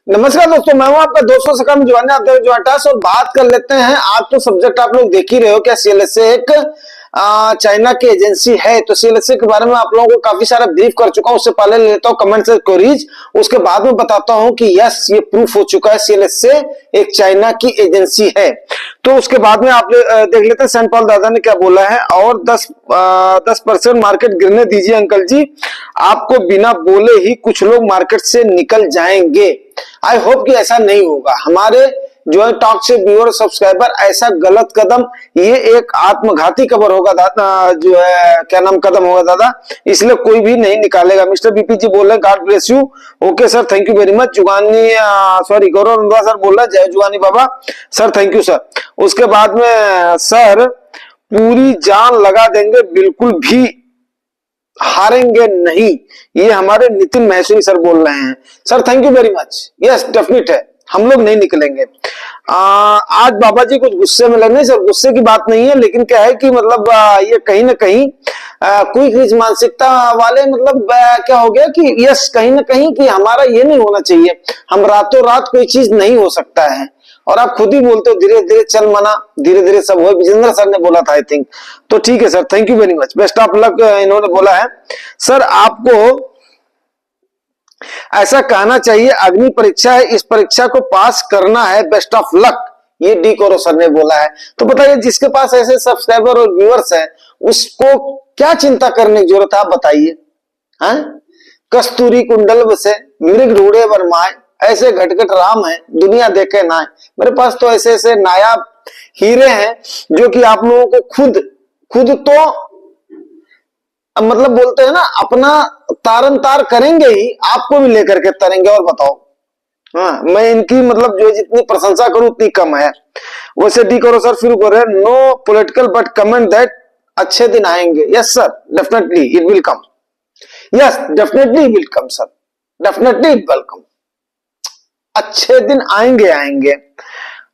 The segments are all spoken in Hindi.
नमस्कार दोस्तों, मैं हूं आपका 200 से कम जुआन और बात कर लेते हैं। आज तो सब्जेक्ट आप लोग देख ही रहे हो, क्या सीएलएसए एक चाइना की एजेंसी है। तो सीएलएसए के बारे में आप लोगों को काफी सारा ब्रीफ कर चुका हूं। उससे पहले लेता हूं कमेंट से क्वेरीज, उसके बाद में बताता हूं कि यस ये प्रूफ हो चुका है सीएलएसए एक चाइना की एजेंसी है। तो उसके बाद में आप देख लेते हैं सेंट पॉल दादा ने क्या बोला है। और 10% मार्केट गिरने दीजिए अंकल जी, आपको बिना बोले ही कुछ लोग मार्केट से निकल जाएंगे। आई होप कि ऐसा नहीं होगा। हमारे जो है टॉक से व्यूअर सब्सक्राइबर, ऐसा गलत कदम, ये एक आत्मघाती कबर होगा दादा, जो है क्या नाम कदम होगा दादा, इसलिए कोई भी नहीं निकालेगा। मिस्टर बीपी जी बोल रहे हैं God bless you. Okay sir, thank you very much. Jugani sorry Gaurav Randhawa sir बोल रहे हैं जय जुगानी बाबा सर, थैंक यू सर। उसके बाद में सर पूरी जान लगा देंगे, बिल्कुल भी हारेंगे नहीं, ये हमारे नितिन महेश्वरी सर बोल रहे हैं। Sir thank you very much. Yes definite है, हम लोग नहीं निकलेंगे। आज बाबा जी कुछ गुस्से में लगे। सर गुस्से की बात नहीं है, लेकिन क्या है कि मतलब ये कहीं ना कहीं क्विक रिच मानसिकता वाले, मतलब क्या हो गया कि यस कहीं ना कहीं कि हमारा ये नहीं होना चाहिए। हम रातों रात कोई चीज नहीं हो सकता है, और आप खुद ही बोलते हो धीरे धीरे चल मना, धीरे धीरे सब हो। विजेंद्र सर ने बोला था आई थिंक। तो ठीक है sir, thank you very much, best of luck इन्होंने बोला है। सर आपको ऐसा कहना चाहिए, अग्नि परीक्षा है, इस परीक्षा को पास करना है, बेस्ट ऑफ लक, ये डी कोरो सर ने बोला है। तो बताइए जिसके पास ऐसे सब्सक्राइबर और व्यूअर्स है उसको क्या चिंता करने की जरूरत है, आप बताइए। कस्तूरी कुंडल बसे मृग रूढ़े वर्माए, ऐसे घटघट राम है दुनिया देखे ना है। मेरे पास तो ऐसे ऐसे नायाब हीरे हैं जो कि आप लोगों को खुद तो मतलब बोलते हैं ना, अपना तारन तार करेंगे ही, आपको भी लेकर के तरेंगे। और बताओ, हाँ मैं इनकी मतलब जो जितनी प्रशंसा करूं उतनी कम है। वैसे डी करो सर फिर बोल रहे हैं no political but comment that अच्छे दिन आएंगे। Yes sir definitely it will come. Yes definitely will come sir, definitely it will come. अच्छे दिन आएंगे।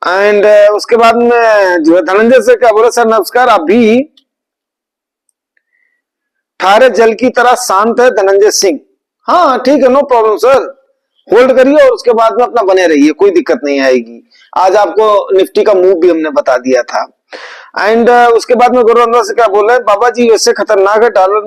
एंड उसके बाद में जो है धनंजय से क्या बोले, सर नमस्कार, अभी थारे जल की तरह शांत है धनंजय सिंह। हाँ ठीक है, नो प्रॉब्लम सर, होल्ड करिए और उसके बाद में अपना बने रहिए, कोई दिक्कत नहीं आएगी। आज आपको निफ्टी का मूव भी हमने बता दिया था। एंड उसके बाद में गौरव से क्या बोल रहे हैं, बाबा जी वैसे खतरनाक है, डॉलर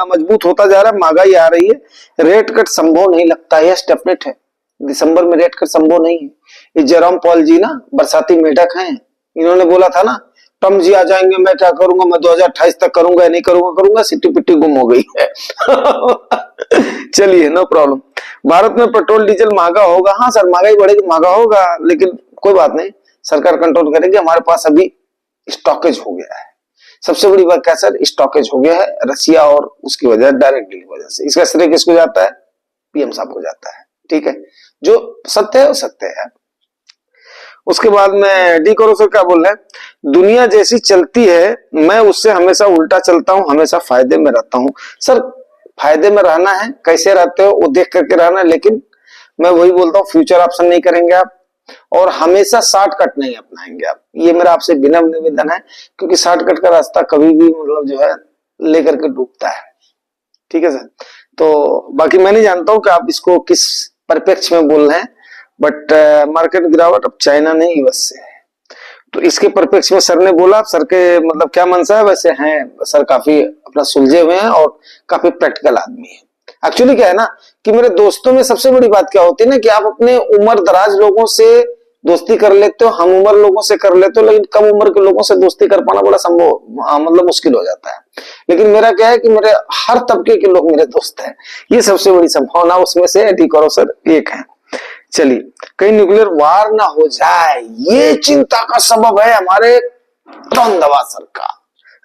मजबूत होता जा रहा है, महंगाई आ रही है, रेट कट संभव नहीं लगता। यस डेफिनेट है, दिसंबर में रेट कट संभव नहीं है। ये जेरोम पॉल जी ना बरसाती मेढक हैं, इन्होंने बोला था ना टर्म जी आ जाएंगे, मैं क्या करूंगा, मैं 2028 तक करूंगा या नहीं करूंगा, सिटी पिट्टी गुम हो गई है। चलिए नो प्रॉब्लम। भारत में पेट्रोल डीजल महंगा होगा, हाँ सर महंगाई बढ़ेगी, महंगा होगा, लेकिन कोई बात नहीं, सरकार कंट्रोल करेगी। हमारे पास अभी स्टॉकेज हो गया है। सबसे बड़ी बात क्या सर, स्टॉकेज हो गया है रसिया और उसकी वजह डायरेक्ट डील की वजह से। इसका श्रेय किसको जाता है, पीएम साहब को जाता है। ठीक है, जो सत्य है वो सत्य है। उसके बाद में डी करो सर क्या बोल रहे हैं, दुनिया जैसी चलती है मैं उससे हमेशा उल्टा चलता हूं, हमेशा फायदे में रहता हूं। सर फायदे में रहना है, कैसे रहते हो वो देख करके रहना है, लेकिन मैं वही बोलता हूँ फ्यूचर ऑप्शन नहीं करेंगे आप, और हमेशा शॉर्टकट नहीं अपनाएंगे आप। ये मेरा आपसे विनम्र निवेदन है, क्योंकि शॉर्टकट का रास्ता कभी भी मतलब जो है लेकर के डूबता है। ठीक है सर, तो बाकी मैं नहीं जानता हूँ कि आप इसको किस परिप्रेक्ष्य में बोल रहे हैं, बट मार्केट गिरावट अब चाइना नहीं यूएस से है, तो इसके परिप्रेक्ष्य में सर ने बोला। सर के मतलब क्या मनसा है, वैसे हैं सर काफी अपना सुलझे हुए हैं और काफी प्रैक्टिकल आदमी है। एक्चुअली क्या है ना कि मेरे दोस्तों में सबसे बड़ी बात क्या होती है ना कि आप अपने उम्र दराज लोगों से दोस्ती कर लेते हो, हम उम्र लोगों से कर लेते हो, लेकिन कम उम्र के लोगों से दोस्ती कर पाना बड़ा संभव मतलब मुश्किल हो जाता है। लेकिन मेरा क्या है कि मेरे हर तबके के लोग मेरे दोस्त हैं, ये सबसे बड़ी संभावना उसमें से डी करो सर एक है। चलिए, कहीं न्यूक्लियर वार ना हो जाए, ये चिंता का सबब है हमारे रंधवा सर का।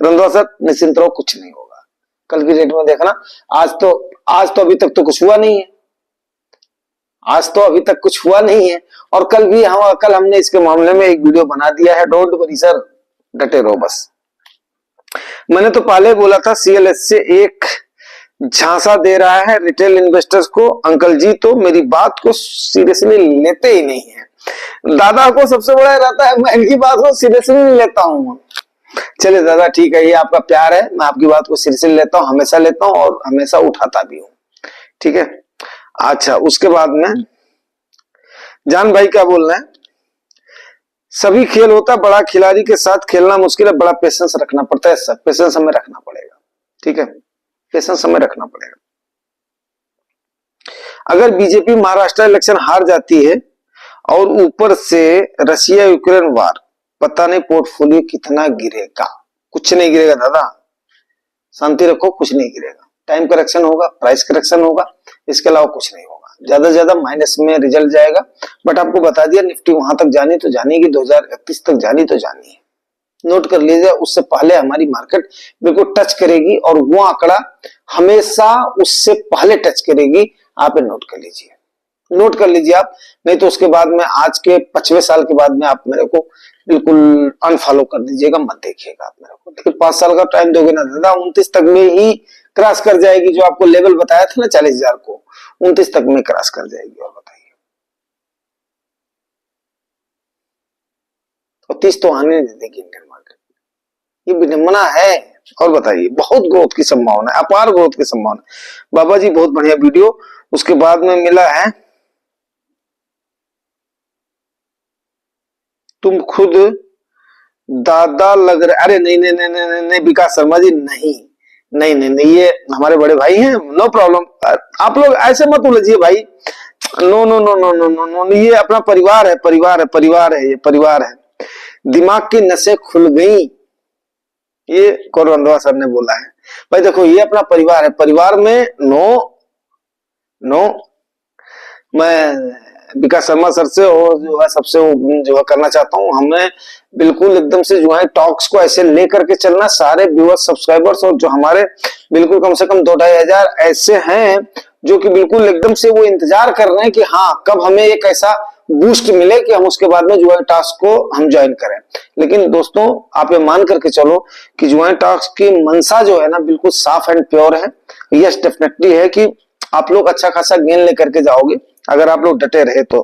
रंधवा सर निश्चिंत रहो, कुछ नहीं होगा। कल की डेट में देखना, आज तो अभी तक तो कुछ हुआ नहीं है, आज तो अभी तक कुछ हुआ नहीं है। और कल हमने इसके मामले में एक वीडियो बना दिया है। डोंट वरी सर, डटे रहो बस। मैंने तो पहले बोला था सीएलएस से एक झांसा दे रहा है रिटेल इन्वेस्टर्स को। अंकल जी तो मेरी बात को सीरियसली लेते ही नहीं है। दादा को सबसे बड़ा रहता है मैं इनकी बात को सीरियसली नहीं लेता हूँ। चलिए दादा ठीक है, ये आपका प्यार है, मैं आपकी बात को सीरियसली लेता हूँ, हमेशा लेता हूँ और हमेशा उठाता भी हूँ। ठीक है, अच्छा उसके बाद में जान भाई क्या बोल रहे हैं? सभी खेल होता है, बड़ा खिलाड़ी के साथ खेलना मुश्किल है, बड़ा पेशेंस रखना पड़ता है, सब पेशेंस हमें रखना पड़ेगा, ठीक है, पेशेंस हमें रखना पड़ेगा। अगर बीजेपी महाराष्ट्र इलेक्शन हार जाती है और ऊपर से रशिया यूक्रेन वार, पता नहीं पोर्टफोलियो कितना गिरेगा। कुछ नहीं गिरेगा दादा, शांति रखो, कुछ नहीं गिरेगा। टाइम करेक्शन होगा, प्राइस करेक्शन होगा, इसके अलावा कुछ नहीं होगा। ज्यादा से ज्यादा माइनस में रिजल्ट जाएगा। बट आपको बता दिया, निफ्टी वहां तक जानी तो जानी की 2031 तक जानी तो जानी है, नोट कर लीजिए। उससे पहले हमारी मार्केट बिल्कुल टच करेगी और वो आंकड़ा हमेशा उससे पहले टच करेगी। आप नोट कर लीजिए, नोट कर लीजिए आप, नहीं तो उसके बाद में आज के 5वें साल के बाद में आप मेरे को बिल्कुल अनफॉलो कर दीजिएगा, मत देखिएगा आप मेरे को। लेकिन 5 साल का टाइम दोगे ना दादा, 29 तक में ही क्रॉस कर जाएगी। जो आपको लेवल बताया था ना 40,000 को, 29 तक में क्रॉस कर जाएगी। और बताइए, और 30 तो आने नहीं देगी इंडियन मार्केट, ये विडंबना है। और बताइए, बहुत ग्रोथ की संभावना है, अपार ग्रोथ की संभावना। बाबा जी बहुत बढ़िया वीडियो। उसके बाद में मिला है, तुम खुद दादा लग रहे। अरे नहीं नहीं नहीं नहीं नहीं विकास शर्मा जी, नहीं नहीं नहीं नहीं, ये हमारे बड़े भाई हैं, नो प्रॉब्लम। आप लोग ऐसे मत उलझिए भाई, no no no no no no no, ये अपना परिवार है, परिवार है, परिवार है, ये परिवार है। दिमाग की नसें खुल गई, ये कौरव रंधावा सर ने बोला है। भाई देखो, ये अपना परिवार है, परिवार में नो नो, मैं विकास शर्मा सर से और जो है सबसे जो है करना चाहता हूँ, हमें बिल्कुल एकदम से जो है टॉक्स को ऐसे लेकर के चलना। सारे व्यूअर्स, सब्सक्राइबर्स और जो हमारे बिल्कुल कम से कम 2-2.5 हजार ऐसे हैं जो कि बिल्कुल एकदम से वो इंतजार कर रहे हैं कि हाँ कब हमें एक ऐसा बूस्ट मिले कि हम उसके बाद में ज्वाइन टास्क को हम ज्वाइन करें। लेकिन दोस्तों, आप ये मान करके चलो कि ज्वाइन टास्क की मंशा जो है ना बिल्कुल साफ एंड प्योर है। यस, डेफिनेटली है कि आप लोग अच्छा खासा गेन लेकर के जाओगे अगर आप लोग डटे रहे तो।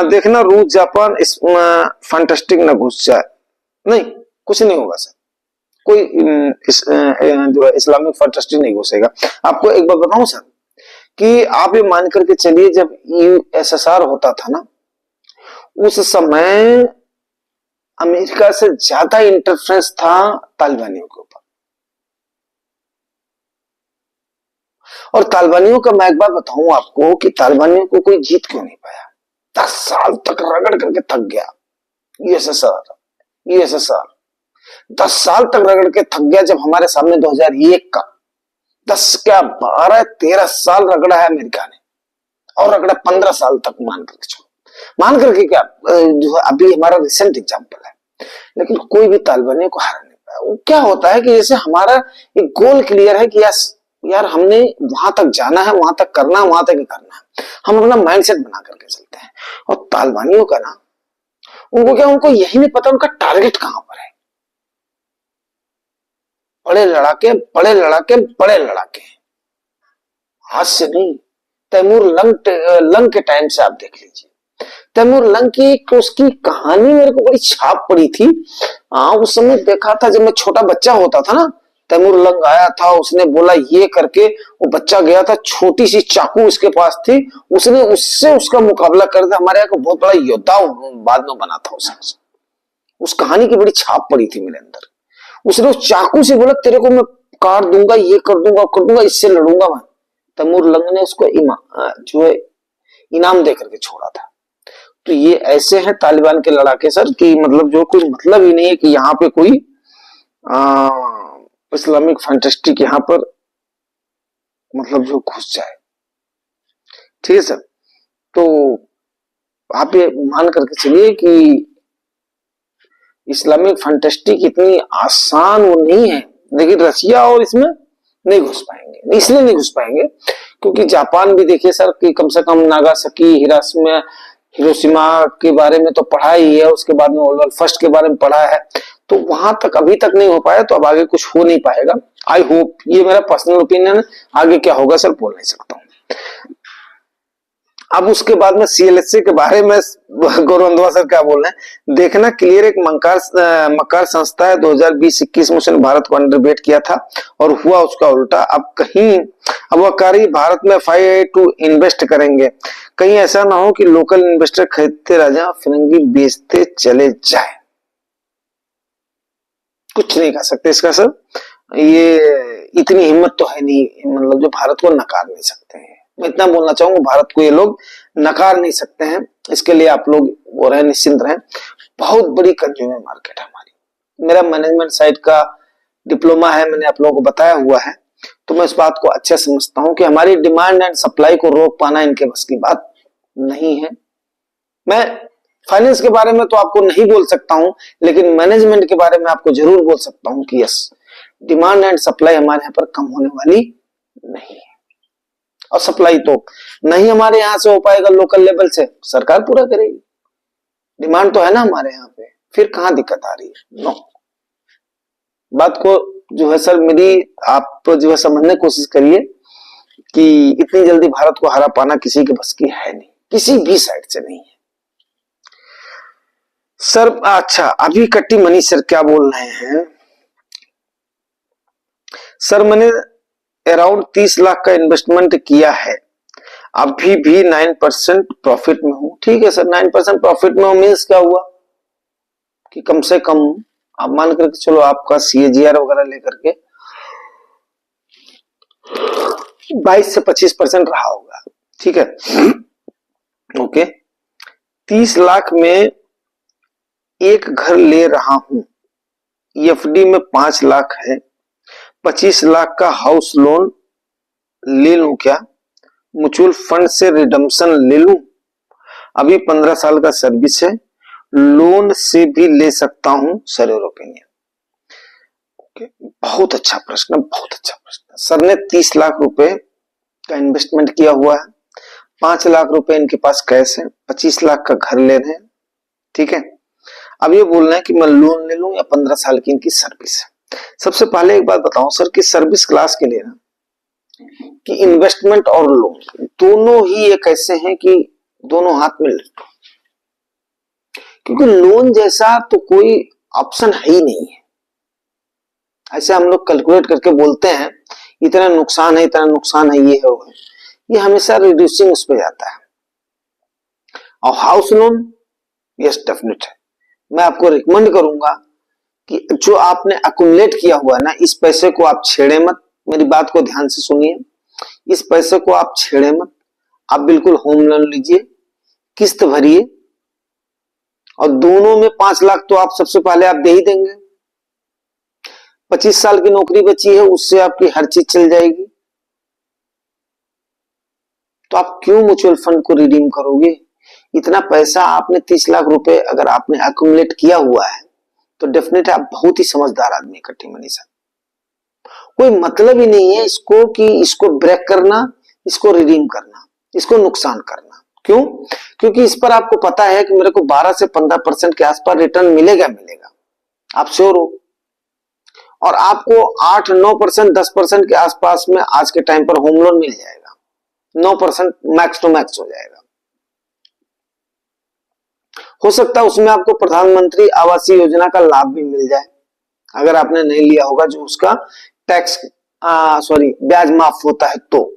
देखना, रूस जापान इस फैंटास्टिक ना घुस जाए, नहीं कुछ नहीं होगा सर, कोई जो इस्लामिक फैंटास्टिक नहीं घुसेगा। आपको एक बात बताऊं सर, कि आप ये मान करके चलिए, जब यूएसएसआर होता था ना, उस समय अमेरिका से ज्यादा इंटरफेरेंस था तालिबानियों के ऊपर। और तालिबानियों का मैं एक बात बताऊं आपको कि तालिबानियों को कोई जीत क्यों नहीं पाया। 10 साल तक रगड़ करके थक गया यूएसएसआर 10 साल तक रगड़ के थक गया। जब हमारे सामने 2001 का 10 क्या 12-13 साल रगड़ा है अमेरिका ने, और रगड़ा 15 साल तक, मान करके चलो, मान करके क्या जो अभी हमारा रिसेंट एग्जांपल है। लेकिन कोई भी तालिबानियों को हरा नहीं पाया। वो क्या होता है कि जैसे हमारा एक गोल क्लियर है कि यार हमने वहां तक जाना है, वहां तक करना है, वहां तक ही करना है, हम अपना माइंडसेट बना करके चलते हैं। और तालिबानियों का ना, उनको क्या, उनको यही नहीं पता उनका टारगेट कहां पर है। बड़े लड़ाके, बड़े लड़ाके, बड़े लड़ाके, आज से नहीं, तैमूर लंग के टाइम से आप देख लीजिए। तैमूर लंग की उसकी कहानी मेरे को बड़ी छाप पड़ी थी। उस समय देखा था जब मैं छोटा बच्चा होता था ना, तैमूर लंग आया था, उसने बोला ये करके, वो बच्चा गया था, छोटी सी चाकू उसके पास थी, उसने उससे उसका मुकाबला कर दिया। हमारे यहाँ को बहुत बड़ा योद्धा बाद में बना था उसने। उस कहानी की बड़ी छाप पड़ी थी मेरे अंदर। उसने उस चाकू से बोला तेरे को मैं काट दूंगा, ये कर दूंगा, इससे लड़ूंगा मैं। तैमूर लंग ने उसको जो है इनाम दे करके छोड़ा था। तो ये ऐसे हैं तालिबान के लड़ाके सर, कि मतलब जो कोई मतलब ही नहीं है कि यहाँ पे कोई इस्लामिक फैंटास्टिक यहाँ पर मतलब जो घुस जाए। ठीक है सर, तो आप ये मान करके चलिए कि इस्लामिक फैंटास्टिक इतनी आसान वो नहीं है। लेकिन रशिया और इसमें नहीं घुस पाएंगे, इसलिए नहीं घुस पाएंगे क्योंकि जापान भी देखिए सर कि कम से कम नागासाकी, हिरोशिमा के बारे में तो पढ़ा ही है, उसके बाद में वर्ल्ड फर्स्ट के बारे में पढ़ा है, तो वहां तक अभी तक नहीं हो पाया, तो अब आगे कुछ हो नहीं पाएगा। आई होप, ये मेरा पर्सनल ओपिनियन है, आगे क्या होगा सर बोल नहीं सकता हूँ। अब उसके बाद में सीएलएसए के बारे में गौरव रंधावा सर क्या बोल रहे हैं, देखना क्लियर, एक मकार संस्था है, 2020-21 में उसने भारत को अंडरवेट किया था और हुआ उसका उल्टा। अब कहीं अब वह कारी भारत में FII टू इन्वेस्ट करेंगे, कहीं ऐसा ना हो कि लोकल इन्वेस्टर खरीदते रह जाए, फिरंगी बेचते चले जाए। कुछ नहीं कर सकते इसका सर, ये इतनी हिम्मत तो है नहीं, मतलब जो भारत को नकार नहीं सकते हैं। मैं इतना बोलना चाहूंगा, भारत को ये लोग नकार नहीं सकते हैं, इसके लिए आप लोग वो रहे, निश्चिंत रहें। बहुत बड़ी कंज्यूमर मार्केट है हमारी। मेरा मैनेजमेंट साइड का डिप्लोमा है, मैंने आप लोगों को बताया हुआ है, तो मैं इस बात को अच्छे समझता हूं कि हमारी डिमांड एंड सप्लाई को रोक पाना इनके बस की बात नहीं है। मैं फाइनेंस के बारे में तो आपको नहीं बोल सकता हूं, लेकिन मैनेजमेंट के बारे में आपको जरूर बोल सकता हूं कि यस, डिमांड एंड सप्लाई हमारे यहाँ पर कम होने वाली नहीं है। और सप्लाई तो नहीं हमारे यहाँ से हो पाएगा लोकल लेवल से, सरकार पूरा करेगी। डिमांड तो है ना हमारे यहाँ पे, फिर कहां दिक्कत आ रही है? नो, बात को जो है सर मेरी आप जो है समझने की कोशिश करिए कि इतनी जल्दी भारत को हरा पाना किसी के बस की है नहीं, किसी भी साइड से नहीं है सर। अच्छा, अभी कट्टी मनी सर क्या बोल रहे हैं? सर मैंने अराउंड 30 लाख का इन्वेस्टमेंट किया है, अभी भी 9% प्रॉफिट में हूं। ठीक है सर, 9% प्रॉफिट में हूं मीन्स क्या हुआ कि कम से कम आप मान करके चलो आपका CAGR वगैरह लेकर के 22 से 25% रहा होगा। ठीक है, ओके। 30 लाख में एक घर ले रहा हूं, FD में 5 लाख है, 25 लाख का हाउस लोन ले लूं क्या? म्यूचुअल फंड से रिडम्पशन ले लूं? अभी 15 साल का सर्विस है, लोन से भी ले सकता हूं सर, योर ओपिनियन। बहुत अच्छा प्रश्न, बहुत अच्छा प्रश्न। सर ने 30 लाख रुपए का इन्वेस्टमेंट किया हुआ है, 5 लाख रुपए इनके पास कैश है, 25 लाख का घर ले रहे हैं। ठीक है, अब ये बोल रहे हैं कि मैं लोन ले लूं या 15 साल की इनकी सर्विस है। सबसे पहले एक बात बताऊं सर कि सर्विस क्लास के लिए ना कि इन्वेस्टमेंट और लोन दोनों ही एक ऐसे हैं कि दोनों हाथ में लट्टू, क्योंकि लोन जैसा तो कोई ऑप्शन है ही नहीं है। ऐसे हम लोग कैलकुलेट करके बोलते हैं इतना नुकसान है, इतना नुकसान है, ये है वो है, ये हमेशा रिड्यूसिंग उस पर जाता है। और हाउस लोन यस डेफिनेट है, मैं आपको रिकमेंड करूंगा कि जो आपने अकुमुलेट किया हुआ है ना, इस पैसे को आप छेड़े मत। मेरी बात को ध्यान से सुनिए, इस पैसे को आप छेड़े मत, आप बिल्कुल होम लोन लीजिए, किस्त भरिए, और दोनों में 5 लाख तो आप सबसे पहले आप दे ही देंगे। 25 साल की नौकरी बची है, उससे आपकी हर चीज चल जाएगी। तो आप क्यों म्यूचुअल फंड को रिडीम करोगे? इतना पैसा आपने 30 लाख रुपए अगर आपने अक्यूमुलेट किया हुआ है तो डेफिनेटली आप बहुत ही समझदार आदमी कट्टी मनी साहब। कोई मतलब ही नहीं है इसको कि इसको ब्रेक करना, इसको रिडीम करना, इसको नुकसान करना। क्यों? क्योंकि इस पर आपको पता है कि मेरे को 12 से 15% के आसपास रिटर्न मिलेगा, आप श्योर हो। और आपको 8-9%, 10% के आसपास में आज के टाइम पर होम लोन मिल जाएगा, 9% मैक्स टू मैक्स हो जाएगा। हो सकता है उसमें आपको प्रधानमंत्री आवास योजना का लाभ भी मिल जाए, अगर आपने नहीं लिया होगा, जो उसका टैक्स ब्याज माफ होता है तो।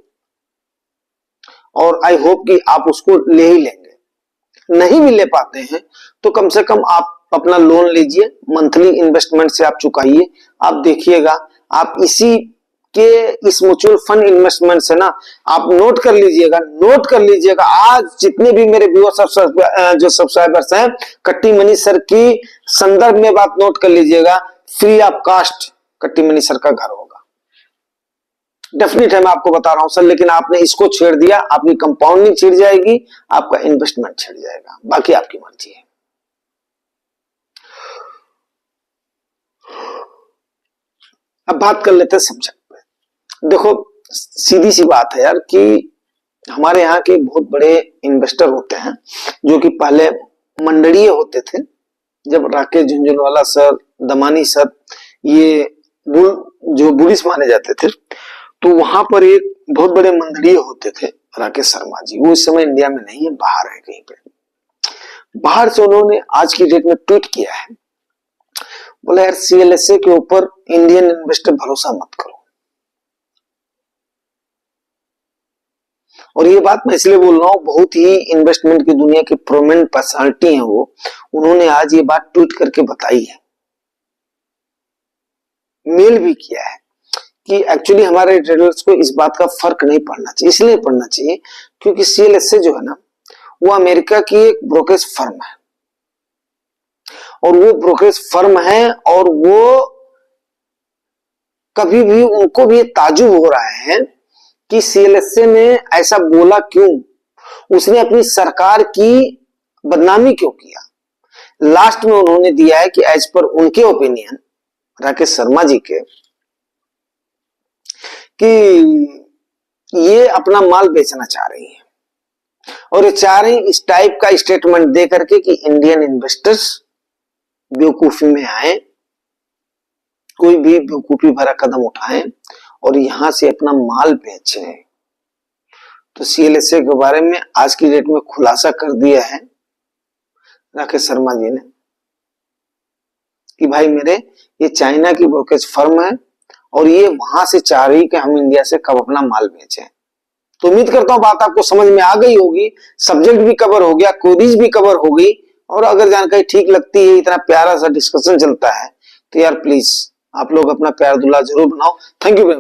और आई होप कि आप उसको ले ही लेंगे। नहीं भी ले पाते हैं तो कम से कम आप अपना लोन लीजिए, मंथली इन्वेस्टमेंट से आप चुकाइए। आप देखिएगा, आप इसी के इस म्यूचुअल फंड इन्वेस्टमेंट से ना, आप नोट कर लीजिएगा, आज जितने भी मेरे व्यूअर्स जो सब्सक्राइबर्स हैं, कट्टी मनी सर की संदर्भ में बात नोट कर लीजिएगा, फ्री ऑफ कास्ट कट्टी मनी सर का घर होगा। डेफिनेट है, मैं आपको बता रहा हूं सर, लेकिन आपने इसको छेड़ दिया, आपकी कंपाउंडिंग छिड़ जाएगी, आपका इन्वेस्टमेंट छिड़ जाएगा, बाकी आपकी मर्जी है। अब बात कर लेते हैं सब्जेक्ट पे। देखो सीधी सी बात है यार कि हमारे यहाँ के बहुत बड़े इन्वेस्टर होते हैं जो कि पहले मंडलीय होते थे, जब राकेश झुंझुनवाला सर, दमानी सर, ये जो बुलिस माने जाते थे, तो वहां पर एक बहुत बड़े मंडलीय होते थे राकेश शर्मा जी। वो इस समय इंडिया में नहीं है, बाहर है कहीं पे। बाहर से उन्होंने आज की डेट में ट्वीट किया है, बोला यार CLSA के ऊपर इंडियन इन्वेस्टर भरोसा मत करो। और ये बात मैं इसलिए बोल रहा हूँ, बहुत ही इन्वेस्टमेंट की दुनिया की प्रोमिनेंट पर्सनालिटी है वो, उन्होंने आज ये बात ट्वीट करके बताई है, मेल भी किया है कि एक्चुअली हमारे ट्रेडर्स को इस बात का फर्क नहीं पड़ना चाहिए। इसलिए पड़ना चाहिए क्योंकि CLSA जो है ना, वो अमेरिका की एक ब्रोकरेज फर्म है, और वो ब्रोकरेज फर्म है, और वो कभी भी उनको भी ताज्जुब हो रहा है कि CLSA ने ऐसा बोला क्यों, उसने अपनी सरकार की बदनामी क्यों किया। लास्ट में उन्होंने दिया है कि एज पर उनके ओपिनियन, राकेश शर्मा जी के, कि ये अपना माल बेचना चाह रही है, और ये चाह रही इस टाइप का स्टेटमेंट दे करके कि इंडियन इन्वेस्टर्स बेवकूफी में आए, कोई भी बेवकूफी भरा कदम उठाएं और यहां से अपना माल बेचें। तो CLSA के बारे में आज की डेट में खुलासा कर दिया है राकेश शर्मा जी ने कि भाई मेरे, ये चाइना की ब्रोकरेज फर्म है और ये वहां से चाह रही कि हम इंडिया से कब अपना माल बेचें। तो उम्मीद करता हूं बात आपको समझ में आ गई होगी, सब्जेक्ट भी कवर हो गया, क्वेरीज भी कवर हो गई, और अगर जानकारी ठीक लगती है, इतना प्यारा सा डिस्कशन चलता है, तो यार प्लीज आप लोग अपना प्यार दुलार जरूर बनाओ। Thank you.